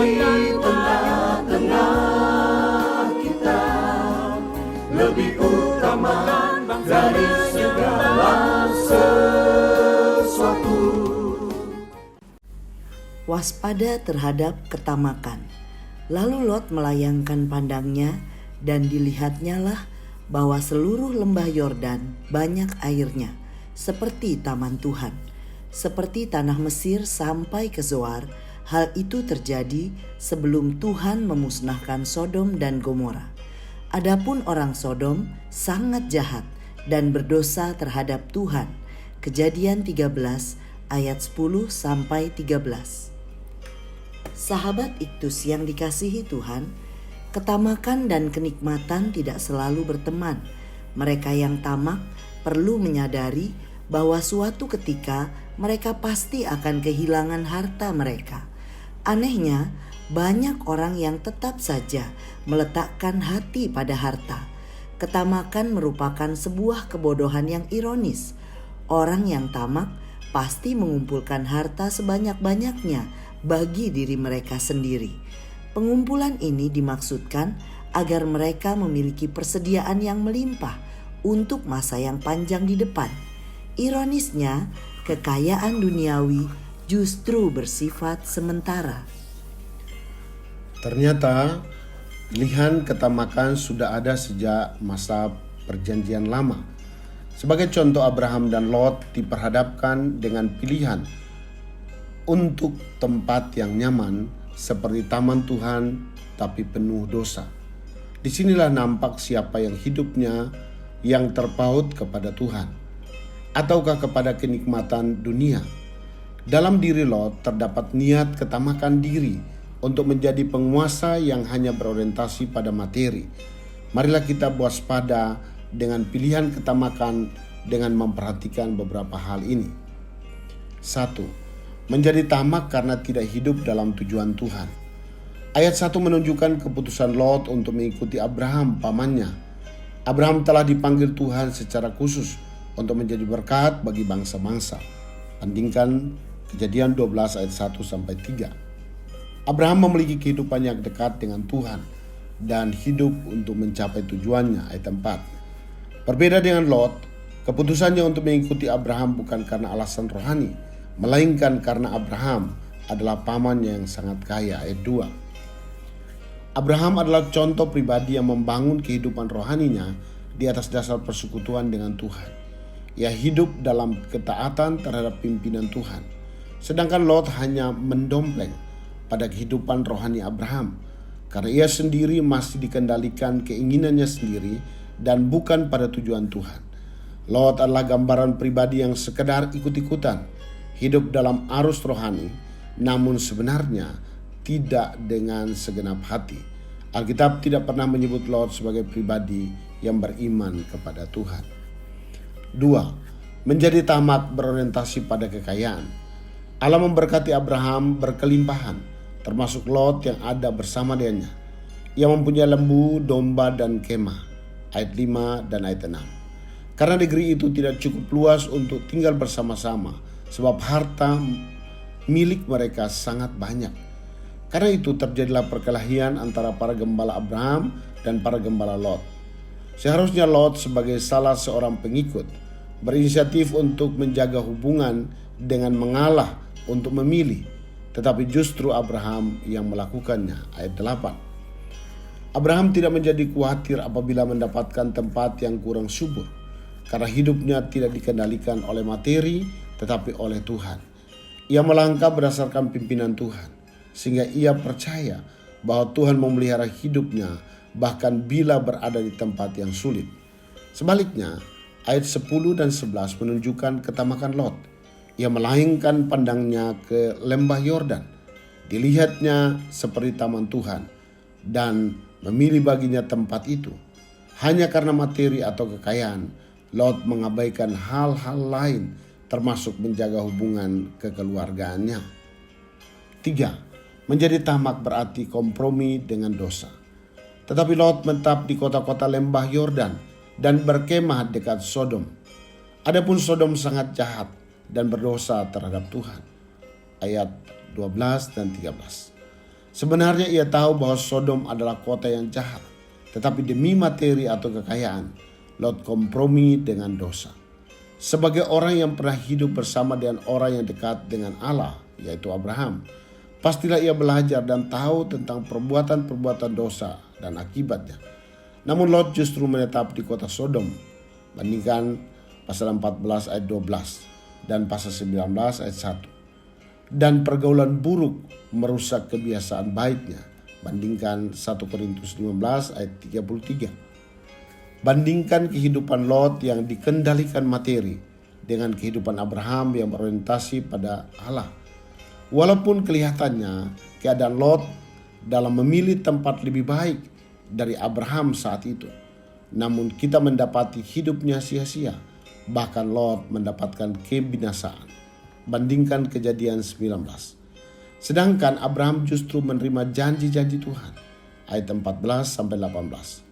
di tengah-tengah kita lebih utama dari segala sesuatu. Waspada terhadap ketamakan. Lalu Lot melayangkan pandangnya, dan dilihatnyalah bahwa seluruh lembah Yordan banyak airnya, seperti taman Tuhan, seperti tanah Mesir sampai ke Zoar. Hal itu terjadi sebelum Tuhan memusnahkan Sodom dan Gomora. Adapun orang Sodom sangat jahat dan berdosa terhadap Tuhan. Kejadian 13 ayat 10 sampai 13. Sahabat Iktus yang dikasihi Tuhan, ketamakan dan kenikmatan tidak selalu berteman. Mereka yang tamak perlu menyadari bahwa suatu ketika mereka pasti akan kehilangan harta mereka. Anehnya, banyak orang yang tetap saja meletakkan hati pada harta. Ketamakan merupakan sebuah kebodohan yang ironis. Orang yang tamak pasti mengumpulkan harta sebanyak-banyaknya bagi diri mereka sendiri. Pengumpulan ini dimaksudkan agar mereka memiliki persediaan yang melimpah untuk masa yang panjang di depan. Ironisnya, kekayaan duniawi justru bersifat sementara. Ternyata pilihan ketamakan sudah ada sejak masa Perjanjian Lama. Sebagai contoh, Abraham dan Lot diperhadapkan dengan pilihan untuk tempat yang nyaman seperti taman Tuhan tapi penuh dosa. Disinilah nampak siapa yang hidupnya yang terpaut kepada Tuhan ataukah kepada kenikmatan dunia. Dalam diri Lot terdapat niat ketamakan diri untuk menjadi penguasa yang hanya berorientasi pada materi. Marilah kita waspada dengan pilihan ketamakan dengan memperhatikan beberapa hal ini. 1. Menjadi tamak karena tidak hidup dalam tujuan Tuhan. Ayat 1 menunjukkan keputusan Lot untuk mengikuti Abraham pamannya. Abraham telah dipanggil Tuhan secara khusus untuk menjadi berkat bagi bangsa-bangsa. Bandingkan Kejadian 12 ayat 1 sampai 3. Abraham memiliki kehidupan yang dekat dengan Tuhan dan hidup untuk mencapai tujuannya. Ayat 4. Berbeda dengan Lot, keputusannya untuk mengikuti Abraham bukan karena alasan rohani, melainkan karena Abraham adalah pamannya yang sangat kaya. Ayat 2. Abraham adalah contoh pribadi yang membangun kehidupan rohaninya di atas dasar persekutuan dengan Tuhan. Ia hidup dalam ketaatan terhadap pimpinan Tuhan. Sedangkan Lot hanya mendompleng pada kehidupan rohani Abraham karena ia sendiri masih dikendalikan keinginannya sendiri dan bukan pada tujuan Tuhan. Lot adalah gambaran pribadi yang sekedar ikut-ikutan hidup dalam arus rohani, namun sebenarnya tidak dengan segenap hati. Alkitab tidak pernah menyebut Lot sebagai pribadi yang beriman kepada Tuhan. 2. Menjadi tamak berorientasi pada kekayaan. Allah memberkati Abraham berkelimpahan, termasuk Lot yang ada bersama dengannya. Ia mempunyai lembu, domba, dan kemah. Ayat 5 dan ayat 6. Karena negeri itu tidak cukup luas untuk tinggal bersama-sama, sebab harta milik mereka sangat banyak. Karena itu terjadilah perkelahian antara para gembala Abraham dan para gembala Lot. Seharusnya Lot sebagai salah seorang pengikut berinisiatif untuk menjaga hubungan dengan mengalah untuk memilih, tetapi justru Abraham yang melakukannya. Ayat 8. Abraham tidak menjadi khawatir apabila mendapatkan tempat yang kurang subur, karena hidupnya tidak dikendalikan oleh materi tetapi oleh Tuhan. Ia melangkah berdasarkan pimpinan Tuhan, sehingga ia percaya bahwa Tuhan memelihara hidupnya bahkan bila berada di tempat yang sulit. Sebaliknya, ayat 10 dan 11 menunjukkan ketamakan Lot. Ia melayangkan pandangnya ke lembah Yordan. Dilihatnya seperti taman Tuhan dan memilih baginya tempat itu. Hanya karena materi atau kekayaan, Lot mengabaikan hal-hal lain termasuk menjaga hubungan kekeluargaannya. 3. Menjadi tamak berarti kompromi dengan dosa. Tetapi Lot menetap di kota-kota lembah Yordan dan berkemah dekat Sodom. Adapun Sodom sangat jahat dan berdosa terhadap Tuhan. Ayat 12 dan 13. Sebenarnya ia tahu bahwa Sodom adalah kota yang jahat, tetapi demi materi atau kekayaan, Lot kompromi dengan dosa. Sebagai orang yang pernah hidup bersama dengan orang yang dekat dengan Allah, yaitu Abraham, pastilah ia belajar dan tahu tentang perbuatan-perbuatan dosa dan akibatnya. Namun Lot justru menetap di kota Sodom. Bandingkan pasal 14 ayat 12 dan pasal 19 ayat 1. Dan pergaulan buruk merusak kebiasaan baiknya. Bandingkan 1 Korintus 15 ayat 33. Bandingkan kehidupan Lot yang dikendalikan materi dengan kehidupan Abraham yang berorientasi pada Allah. Walaupun kelihatannya keadaan Lot dalam memilih tempat lebih baik dari Abraham saat itu, namun kita mendapati hidupnya sia-sia. Bahkan Lot mendapatkan kebinasaan. Bandingkan Kejadian 19. Sedangkan Abraham justru menerima janji-janji Tuhan. Ayat 14-18.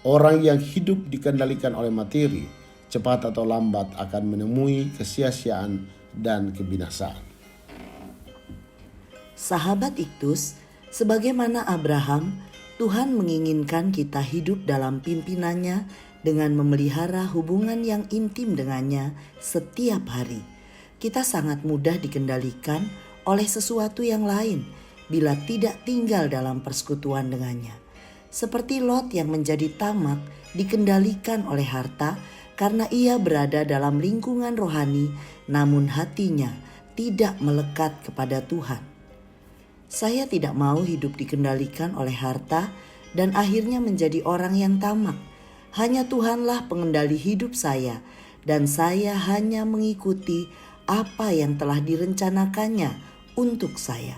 Orang yang hidup dikendalikan oleh materi, cepat atau lambat akan menemui kesia-siaan dan kebinasaan. Sahabat Iktus, sebagaimana Abraham, Tuhan menginginkan kita hidup dalam pimpinannya dengan memelihara hubungan yang intim dengannya setiap hari. Kita sangat mudah dikendalikan oleh sesuatu yang lain bila tidak tinggal dalam persekutuan dengannya. Seperti Lot yang menjadi tamak dikendalikan oleh harta karena ia berada dalam lingkungan rohani namun hatinya tidak melekat kepada Tuhan. Saya tidak mau hidup dikendalikan oleh harta dan akhirnya menjadi orang yang tamak. Hanya Tuhanlah pengendali hidup saya dan saya hanya mengikuti apa yang telah direncanakannya untuk saya.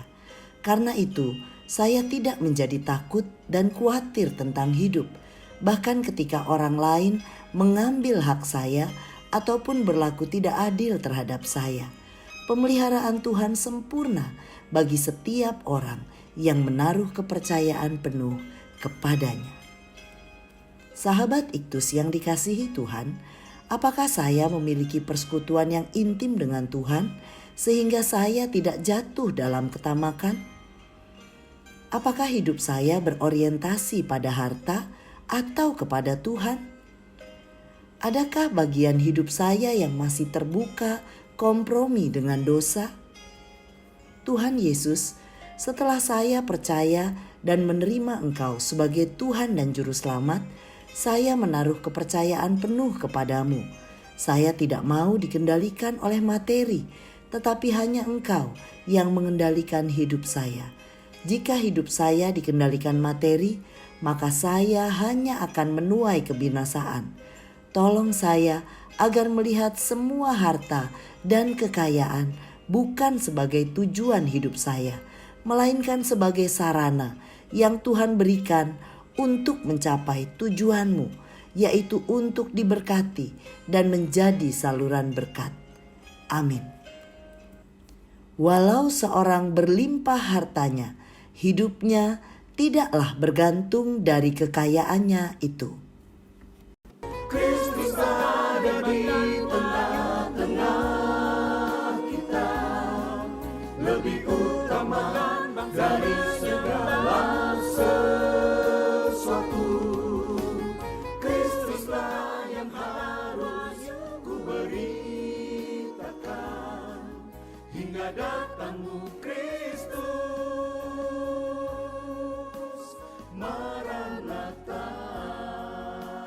Karena itu, saya tidak menjadi takut dan khawatir tentang hidup, bahkan ketika orang lain mengambil hak saya ataupun berlaku tidak adil terhadap saya. Pemeliharaan Tuhan sempurna bagi setiap orang yang menaruh kepercayaan penuh kepadanya. Sahabat Iktus yang dikasihi Tuhan, apakah saya memiliki persekutuan yang intim dengan Tuhan sehingga saya tidak jatuh dalam ketamakan? Apakah hidup saya berorientasi pada harta atau kepada Tuhan? Adakah bagian hidup saya yang masih terbuka kompromi dengan dosa? Tuhan Yesus, setelah saya percaya dan menerima Engkau sebagai Tuhan dan Juru Selamat, saya menaruh kepercayaan penuh kepadamu. Saya tidak mau dikendalikan oleh materi, tetapi hanya Engkau yang mengendalikan hidup saya. Jika hidup saya dikendalikan materi, maka saya hanya akan menuai kebinasaan. Tolong saya agar melihat semua harta dan kekayaan bukan sebagai tujuan hidup saya, melainkan sebagai sarana yang Tuhan berikan untuk mencapai tujuanmu, yaitu untuk diberkati dan menjadi saluran berkat. Amin. Walau seorang berlimpah hartanya, hidupnya tidaklah bergantung dari kekayaannya itu.